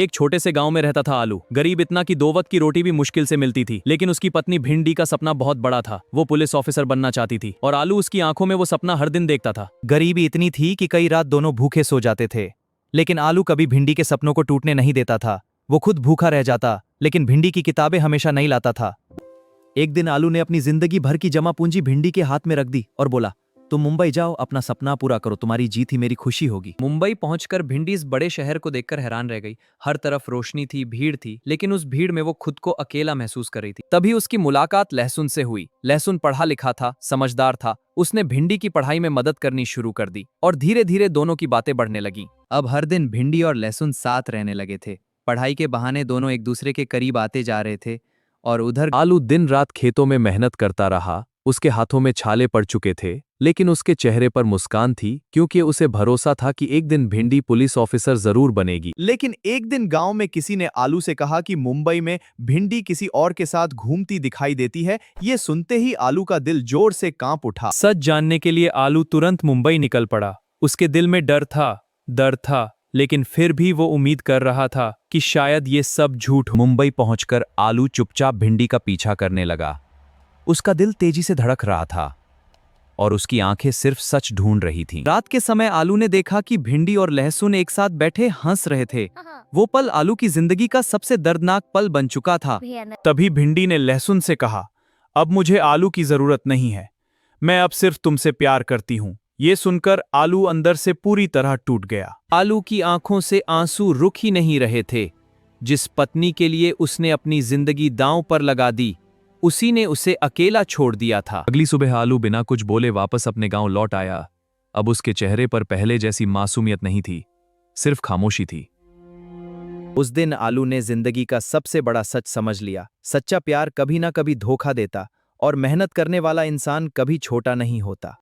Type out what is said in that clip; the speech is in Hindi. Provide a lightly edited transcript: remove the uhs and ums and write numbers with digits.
एक छोटे से गांव में रहता था आलू। गरीब इतना कि 2 वक्त की रोटी भी मुश्किल से मिलती थी, लेकिन उसकी पत्नी भिंडी का सपना बहुत बड़ा था। वो पुलिस ऑफिसर बनना चाहती थी और आलू उसकी आंखों में वो सपना हर दिन देखता था। गरीबी इतनी थी कि कई रात दोनों भूखे सो जाते थे, लेकिन आलू कभी भिंडी के सपनों को टूटने नहीं देता था। वो खुद भूखा रह जाता, लेकिन भिंडी की किताबें हमेशा नहीं लाता था। एक दिन आलू ने अपनी जिंदगी भर की जमा पूंजी भिंडी के हाथ में रख दी और बोला, तुम मुंबई जाओ, अपना सपना पूरा करो, तुम्हारी जीत ही मेरी खुशी होगी। मुंबई पहुंचकर भिंडी इस बड़े शहर को देखकर हैरान रह गई। हर तरफ रोशनी थी, भीड़ थी, लेकिन उस भीड़ में वो खुद को अकेला महसूस कर रही थी। तभी उसकी मुलाकात लहसुन से हुई। लहसुन पढ़ा लिखा था, समझदार था। उसने भिंडी की पढ़ाई में मदद करनी शुरू कर दी और धीरे धीरे दोनों की बातें बढ़ने लगीं। अब हर दिन भिंडी और लहसुन साथ रहने लगे थे। पढ़ाई के बहाने दोनों एक दूसरे के करीब आते जा रहे थे। और उधर आलू दिन रात खेतों में मेहनत करता रहा। उसके हाथों में छाले पड़ चुके थे, लेकिन उसके चेहरे पर मुस्कान थी, क्योंकि उसे भरोसा था कि एक दिन भिंडी पुलिस ऑफिसर जरूर बनेगी। लेकिन एक दिन गांव में किसी ने आलू से कहा कि मुंबई में भिंडी किसी और के साथ घूमती दिखाई देती है। ये सुनते ही आलू का दिल जोर से कांप उठा। सच जानने के लिए आलू तुरंत मुंबई निकल पड़ा। उसके दिल में डर था, लेकिन फिर भी वो उम्मीद कर रहा था कि शायद ये सब झूठ हो। मुंबई पहुंचकर आलू चुपचाप भिंडी का पीछा करने लगा। उसका दिल तेजी से धड़क रहा था और उसकी आंखें सिर्फ सच ढूंढ रही थीं। रात के समय आलू ने देखा कि भिंडी और लहसुन एक साथ बैठे हंस रहे थे। वो पल आलू की जिंदगी का सबसे दर्दनाक पल बन चुका था। तभी भिंडी ने लहसुन से कहा, अब मुझे आलू की जरूरत नहीं है, मैं अब सिर्फ तुमसे प्यार करती हूँ। ये सुनकर आलू अंदर से पूरी तरह टूट गया। आलू की आंखों से आंसू रुक ही नहीं रहे थे। जिस पत्नी के लिए उसने अपनी जिंदगी दांव पर लगा दी, उसी ने उसे अकेला छोड़ दिया था। अगली सुबह आलू बिना कुछ बोले वापस अपने गांव लौट आया। अब उसके चेहरे पर पहले जैसी मासूमियत नहीं थी, सिर्फ खामोशी थी। उस दिन आलू ने जिंदगी का सबसे बड़ा सच समझ लिया। सच्चा प्यार कभी ना कभी धोखा देता और मेहनत करने वाला इंसान कभी छोटा नहीं होता।